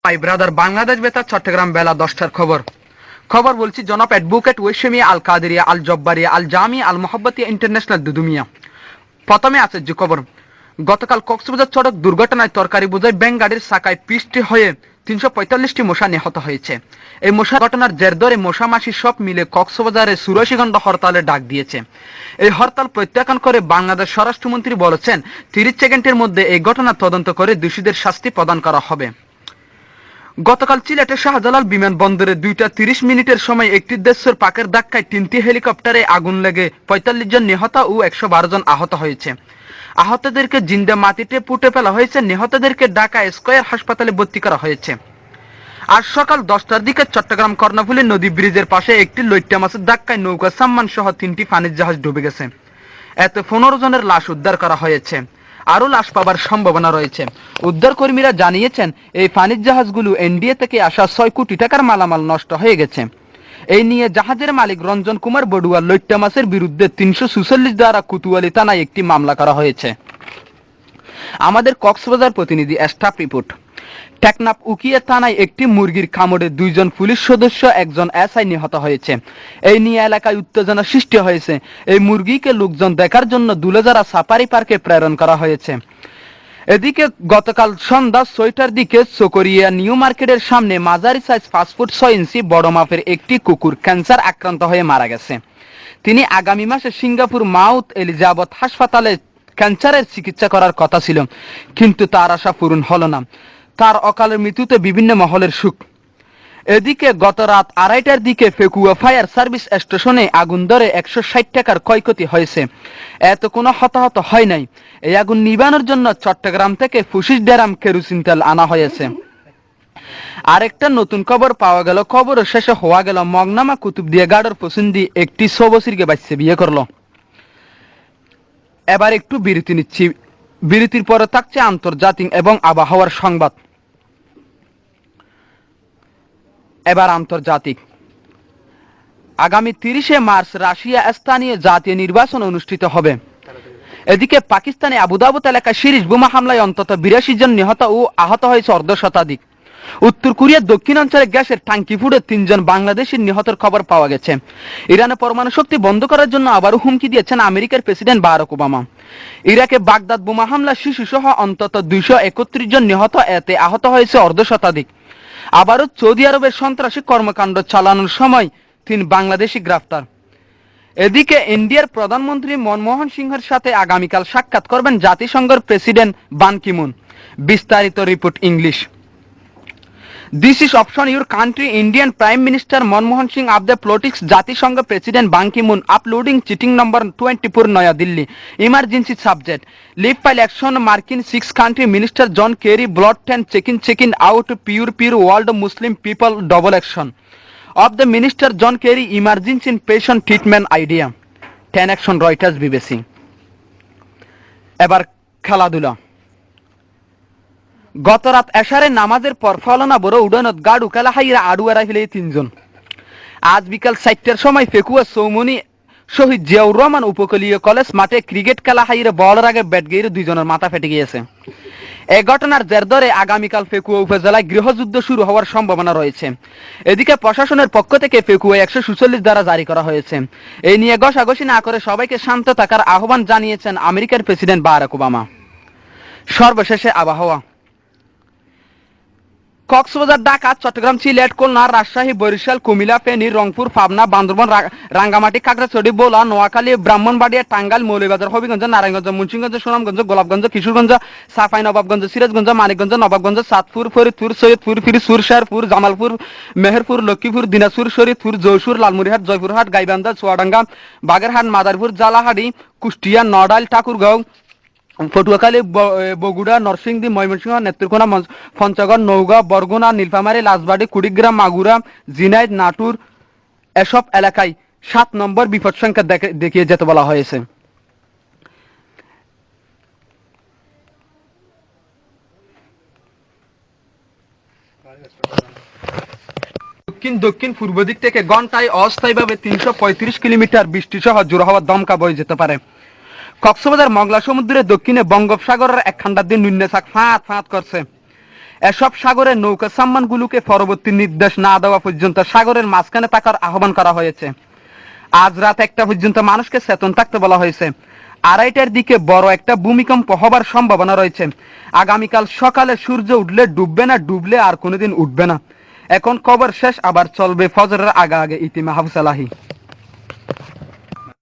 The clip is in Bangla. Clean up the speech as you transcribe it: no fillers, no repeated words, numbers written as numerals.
মাই ব্রাদার বাংলাদেশ বেতার চট্টগ্রাম বেলা 10টার খবর বলছি জনাব অ্যাডভোকেট ওয়েশমিয়া আল কাদেরিয়া আল জব্বারিয়া আল জামিয়া আল মোহাব্বতিয়া ইন্টারন্যাশনাল দুদুমিয়া। প্রথমে আছে যে খবর, গতকাল কক্সবাজার সড়ক দুর্ঘটনায় তরকারি বোঝাই ব্যাংক গাড়ির চাকায় পিষ্ট হয়ে 345টি মশা নিহত হয়েছে। এই মশা ঘটনার জের ধরে মশা মাসি সব মিলে কক্সবাজারে 84 ঘণ্টা হরতালের ডাক দিয়েছে। এই হরতাল প্রত্যাখ্যান করে বাংলাদেশ স্বরাষ্ট্রমন্ত্রী বলেছেন 30 সেকেন্ডের মধ্যে এই ঘটনা তদন্ত করে দোষীদের শাস্তি প্রদান করা হবে। গতকাল সিলেটের শাহজালাল বিমানবন্দরে 2:30 সময় একটি দেশের পাকের ধাক্কায় 3টি হেলিকপ্টারে আগুন লেগে 45 জন নিহত ও 112 জন আহত হয়েছে। আহতদেরকে জিন্দা মাটিতে পুঁতে ফেলা হয়েছে, নিহতদেরকে ঢাকা স্কয়ার হাসপাতালে ভর্তি করা হয়েছে। আজ সকাল 10টার দিকে চট্টগ্রাম কর্ণফুলী নদী ব্রিজের পাশে একটি লইট্টা মাছের ধাক্কায় নৌকা সাম্মান সহ 3টি পানির জাহাজ ডুবে গেছে। এতে 15 জনের লাশ উদ্ধার করা হয়েছে, আরো লাশ পাবার সম্ভাবনা রয়েছে। উদ্ধার কর্মীরা জানিয়েছেন এই পানির জাহাজগুলো এনডিএ থেকে আসা 6 কোটি টাকার মালামাল নষ্ট হয়ে গেছে। এই নিয়ে জাহাজের মালিক রঞ্জন কুমার বড়ুয়া লইট্টা মাছের বিরুদ্ধে 346 ধারা কোতোয়ালি থানায় একটি মামলা করা হয়েছে। আমাদের কক্সবাজার প্রতিনিধি স্টাফ রিপোর্ট। টেকনাফ উকিয়া থানায় একটি মুরগির কামড়ে 2 জন পুলিশ সদস্য, 1 জন এসআই নিহত হয়েছে। এই নিয়ে এলাকায় উত্তেজনা সৃষ্টি হয়েছে। এই মুরগিকে লোকজন দেখার জন্য দুলেজারা সাফারি পার্কে প্রেরণ করা হয়েছে। এদিকে গতকাল সন্ধ্যা 6টার দিকে চকরিয়া নিউ মার্কেটের সামনে মাঝারি সাইজ 5 ফুট 6 ইঞ্চি বড় মাপের একটি কুকুর ক্যান্সার আক্রান্ত হয়ে মারা গেছে। তিনি আগামী মাসে সিঙ্গাপুর মাউথ এলিজাবেথ হাসপাতালে ক্যান্সারের চিকিৎসা করার কথা ছিল, কিন্তু তার আশা পূরণ হলো না। তার অকালের মৃত্যুতে বিভিন্ন মহলের শোক। এদিকে গত রাত 2:30টার দিকে ফেকুয়া ফায়ার সার্ভিস স্টেশনে আগুন ধরে 160 টাকার ক্ষয়ক্ষতি হয়েছে। এত কোনো হতাহত হয় নাই। এই আগুন নিবানোর জন্য চট্টগ্রাম থেকে 25 ড্রাম কেরোসিন তেল আনা হয়েছে। আরেকটা নতুন খবর পাওয়া গেল, খবর শেষে হওয়া গেল মগনামা কুতুবদিয়া গাড়র পছন্দি একটি 6 বছরকে বাচ্চা বিয়ে করলো। এবার একটু বিরতি নিচ্ছি, বিরতির পরে থাকছে আন্তর্জাতিক এবং আবহাওয়ার সংবাদ। এবার আন্তর্জাতিক। আগামী 30শে মার্চ রাশিয়া স্থানীয় জাতীয় নির্বাচন অনুষ্ঠিত হবে। এদিকে পাকিস্তানে আবুধাবি এলাকায় সিরিজ বোমা হামলায় অন্তত 82 জন নিহত ও আহত হয়েছে অর্ধশতাধিক। উত্তর কোরিয়ার দক্ষিণাঞ্চলে গ্যাসের ট্যাঙ্কি ফুটে 3 জন বাংলাদেশি নিহতের খবর পাওয়া গেছে। ইরানে পরমাণু শক্তি বন্ধ করার জন্য আবারও হুমকি দিয়েছেন আমেরিকার প্রেসিডেন্ট বারাক ওবামা। ইরাকে বাগদাদ বোমা হামলা শিশু সহ অন্তত 231 জন নিহত, এতে আহত হয়েছে অর্ধশতাধিক। আবারও সৌদি আরবের সন্ত্রাসী কর্মকাণ্ড চালানোর সময় 3 বাংলাদেশি গ্রেফতার। এদিকে ইন্ডিয়ার প্রধানমন্ত্রী মনমোহন সিংহের সাথে আগামীকাল সাক্ষাৎ করবেন জাতিসংঘের প্রেসিডেন্ট বান কি মুন। বিস্তারিত report English. This is option your country Indian Prime Minister Manmohan Singh of the politics Jatisangha President Ban Ki-moon uploading cheating number 24 Naya Delhi. Emergency subject. Leave file action marking 6 country Minister John Kerry blood 10 checking out pure world Muslim people double action. Of the Minister John Kerry emergency patient treatment idea. 10 action Reuters BBC. এবার খেলাধুলা। গত রাত এশারে নামাজের পর ফলনা বড় উডানত গাড়ু খেলা হাইরা আড়ুয়ারা ফেলে 3 জন। আজ বিকাল 4টার সময় ফেকুয়া সৌমনি শহীদ জিয়াউর রহমান উপকূলীয় কলেজ মাঠে ক্রিকেট খেলা হাইরা বলের আগে ব্যাট গিয়ে 2 জনের মাথা ফেটে গিয়েছে। এই ঘটনার জের ধরে আগামীকাল ফেকুয়া উপজেলায় গৃহযুদ্ধ শুরু হওয়ার সম্ভাবনা রয়েছে। এদিকে প্রশাসনের পক্ষ থেকে ফেকুয়া 146 ধারা জারি করা হয়েছে। এই নিয়ে ঘষাঘষি না করে সবাইকে শান্ত থাকার আহ্বান জানিয়েছেন আমেরিকার প্রেসিডেন্ট বারাক ওবামা। সর্বশেষে আবহাওয়া। কক্সবাজার, ঢাকা, চট্টগ্রাম, সিলেট, খুলনা, রাজশাহী, বরিশাল, কুমিল্লা, ফেনী, রংপুর, পাবনা, বান্দরবান, রাঙ্গামাটি, খাগড়াছড়ি, ভোলা, নোয়াখালী, ব্রাহ্মণবাড়িয়া, টাঙ্গাইল, মৌলভীবাজার, হবিগঞ্জ, নারায়ণগঞ্জ, মুন্সিগঞ্জ, সুনামগঞ্জ, গোলাপগঞ্জ, কিশোরগঞ্জ, চাঁপাইনবাবগঞ্জ, সিরাজগঞ্জ, মানিকগঞ্জ, নবাবগঞ্জ, চাঁদপুর, ফরিদপুর, সৈয়দপুর, ফিরোজপুর, শেরপুর, জামালপুর, মেহেরপুর, লক্ষ্মীপুর, দিনাজপুর, শরীয়তপুর, যশোর, লালমনিরহাট, জয়পুরহাট, গাইবান্ধা, চুয়াডাঙ্গা, বাগেরহাট, মাদারীপুর, জালাহাটি, কুষ্টিয়া, নড়াইল, ঠাকুরগাঁও, পটুয়াখালী, বগুড়া, নরসিংদী, ময়মনসিংহ, নেত্রকোনা, পঞ্চগড়, নওগাঁ, বরগুনা, নীলফামারী, রাজবাড়ী, কুড়িগ্রাম, মাগুরা, ঝিনাইদ, নাটোর এসব এলাকায় 7 নম্বর বিপদ সংখ্যা দেখিয়ে যেতে বলা হয়েছে। দক্ষিণ পূর্ব দিক থেকে ঘন্টায় অস্থায়ীভাবে 335 কিলোমিটার বৃষ্টি সহ জোড়া হওয়া দমকা বয়ে যেতে পারে। কক্সবাজার মংলা সমুদ্রের দক্ষিণে বঙ্গোপসাগরের একখান্ডার দিন নিম্নচাপ ফাঁত করছে। এসব সাগরের নৌকা সাম্মানগুলোকে পরবর্তী নির্দেশ না দেওয়া পর্যন্ত সাগরের মাঝখানে থাকার আহ্বান করা হয়েছে। আজ রাত 1টা পর্যন্ত মানুষকে চেতন থাকতে বলা হয়েছে। 2:30টার দিকে বড় একটা ভূমিকম্প হবার সম্ভাবনা রয়েছে। আগামীকাল সকালে সূর্য উঠলে ডুববে না, ডুবলে আর কোনোদিন উঠবে না। এখন খবর শেষ, আবার চলবে ফজরের আগে আগে ইতি মাহফুজ আলাহি।